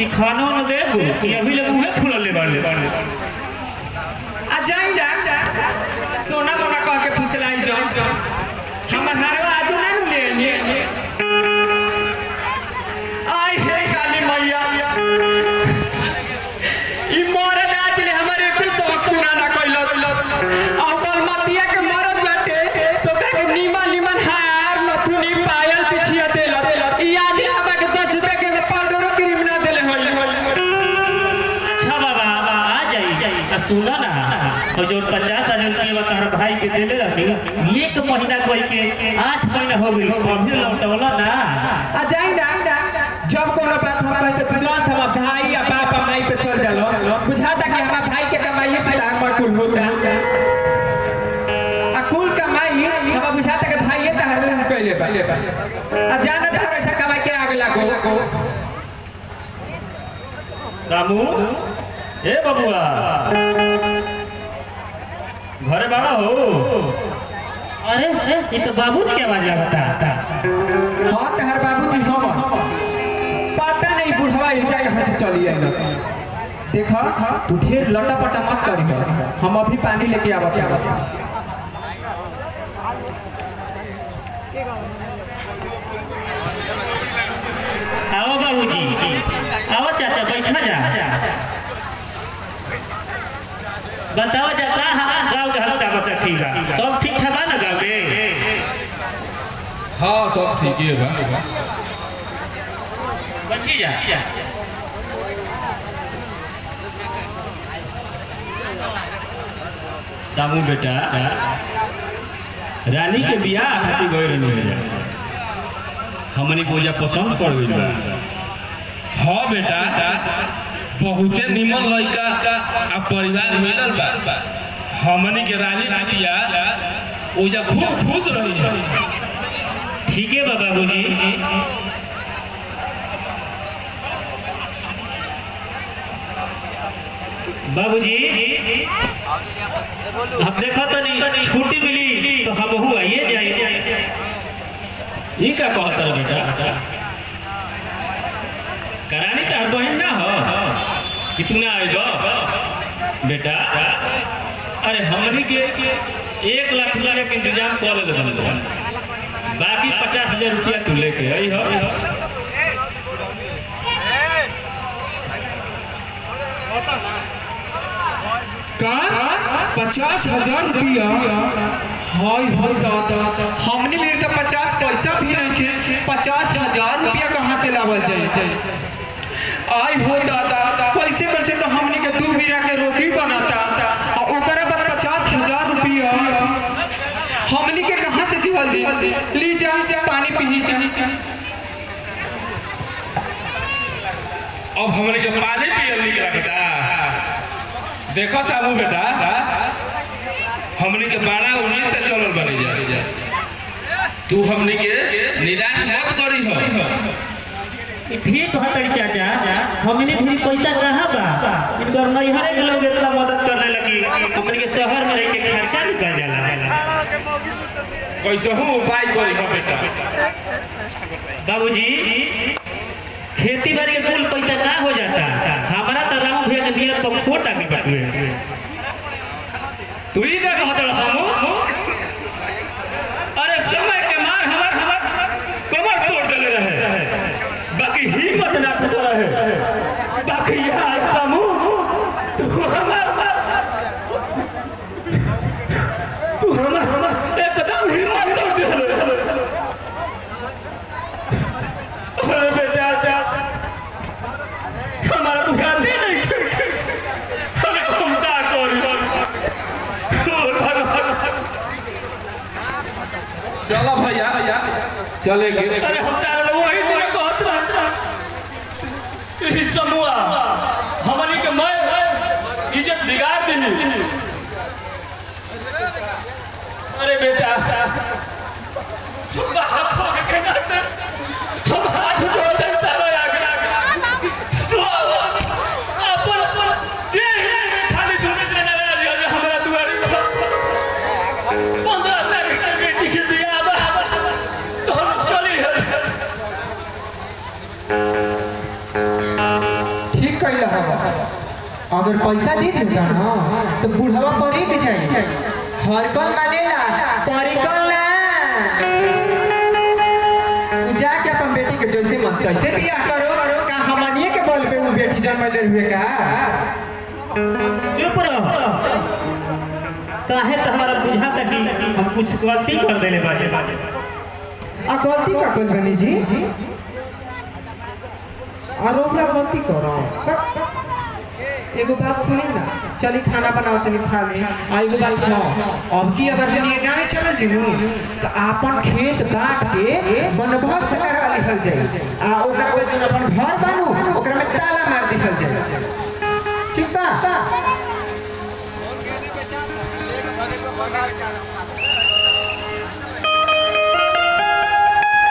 कि खाना न देबो कि अभी ले मुंहे फुलल ले बाड़े आ जाई जा सोना मोना कह के फुसलाई जाओ हमर हारवा आजो ना ले लिए आई हे काली मैया ई मरद आज ले हमरे पे सब पूरा ना कइलो अव्वल मतिया के मरद बाटे तो का के नीमन हार नथुनी पायल पिछिया देला ई आज हमरा के 10 रुपए के पाउडर क्रीम ना देले होई अच्छा बाबा आ जाई सुना ना और जो 50,000 रुपया बता भाई के देले रहनी एक महीना कोई के 8 महीना हो गई कभी लौटवला ना आ जाई ना जब कोनो बात हम कहते तुरंत हम भाई या बाप माई पे चल जालो बुझाता कि हमारा भाई के कमाई से लाख कुल होता आ कुल कमाई हम बुझाता कि भाई ये त हर कहले बा आ जाना था पैसा कमाई के आगे लागो सामू ए बबुआ घरे बाड़ा हो अरे ये तो बाबूजी की आवाज लगता हां तहर बाबूजी हम पता नहीं बुढ़वा इजा यहां से चली आई देखा तू ढेर लटापटा मत करी हम अभी पानी लेके आवत आओ बाबूजी आओ चाचा बैठा जा बताओ चाचा गाँव के हाल चाल ठीक है सब ठीक ठाक है ना गाँव में हाँ सब ठीक है बा बची जा सामू बेटा रानी के बियाह खातिर गए रहनी हमनी को जा पसंद पड़ गई बा हाँ बेटा बहुते निमन लड़का का परिवार मिलल बा हमनी के रानी बिटिया ओजा खूब खुश रही है ठीक है बाबूजी बाबूजी अब देखो तो नहीं छुट्टी मिली तो हम हुआ ये जाए ये क्या कहता है बेटा करानी तार बहन ना हो कि तू ना आएगा बेटा अरे हमनी के 1 लाख रुपया के इंतजाम कर ले बाकी 50,000 रुपया तू लेके आई हो का 50,000 रुपया हाय दादा हमने मेरे तो 50 पैसा भी नहीं के 50,000 रुपया कहाँ से लावल जाए आई हो दादा कैसे तो हमने के 2 बीघा के रोटी बनाता और ओकरा बाद 50,000 रुपया हमने के कहाँ से दिवल जी ली जा पानी पी जा अब हमने के पानी पियल निकला बेटा देखो साबू बेटा हमने के 12-19 से चलल बनी जा तू हमने के निराश मत करी हो ठीक है तड़ी चाचा हमने भी पैसा कहाँ बा इनकर नैहरे के लोग इतना मदद करने लगी हमने के शहर में रह के खर्चा निकल जाला कैसे हूँ उपाय करी हो बेटा बाबूजी खेती बाड़ी के कुल पैसा ना हो जाता हमारा तो राम भैया के नियत पर खोट आके बटवे तू ही क्या कहता है सामू अरे समय के मार हमार कमर तोड़ देले रहे बाकी हिम्मत ना टूटा रहे बाकी यहाँ सामू तू हमार एकदम हिम्मत तोड़ देले अरे बेटा हमारा बुझाते नहीं अरे हम क्या करें चलो भैया चले गिरे अरे हम वही तेरे कहत रहा समूह हमनी के मैं इज्जत बिगाड़ दी अरे बेटा हम हाथ जोड़ देता आगे तो अपन खाली दूरी देना हमारा दुआरी 15 तारीख तक बेटी के बियाह तो हम चली है अगर पैसा दे देता ना तो बुढ़ावा परे के चाहिए। हरकल मानेला परिकल ना। जाके अपन बेटी के जैसे मन तैसे बियाह करो। का हमनिए के बल पे वो बेटी जन्मले हुए का? चुप रहो। काहे तो हमारा बुझाता कि हम कुछ गलती कर देले बाटे। आ गलती का कर बनी जी? आरोपला गलती करो। एगो बात सुनी ना, चली खाना बनाओ तनी खा ले। आ एगो बात सुनो, अब की अगर हम ये गाँव चले जिनू तो अपन खेत काट के बनबस करवा लिखल जाए। आ ओकरा में जो अपन घर बनू ओकरा में ताला मार दिखल जाए। ठीक बा?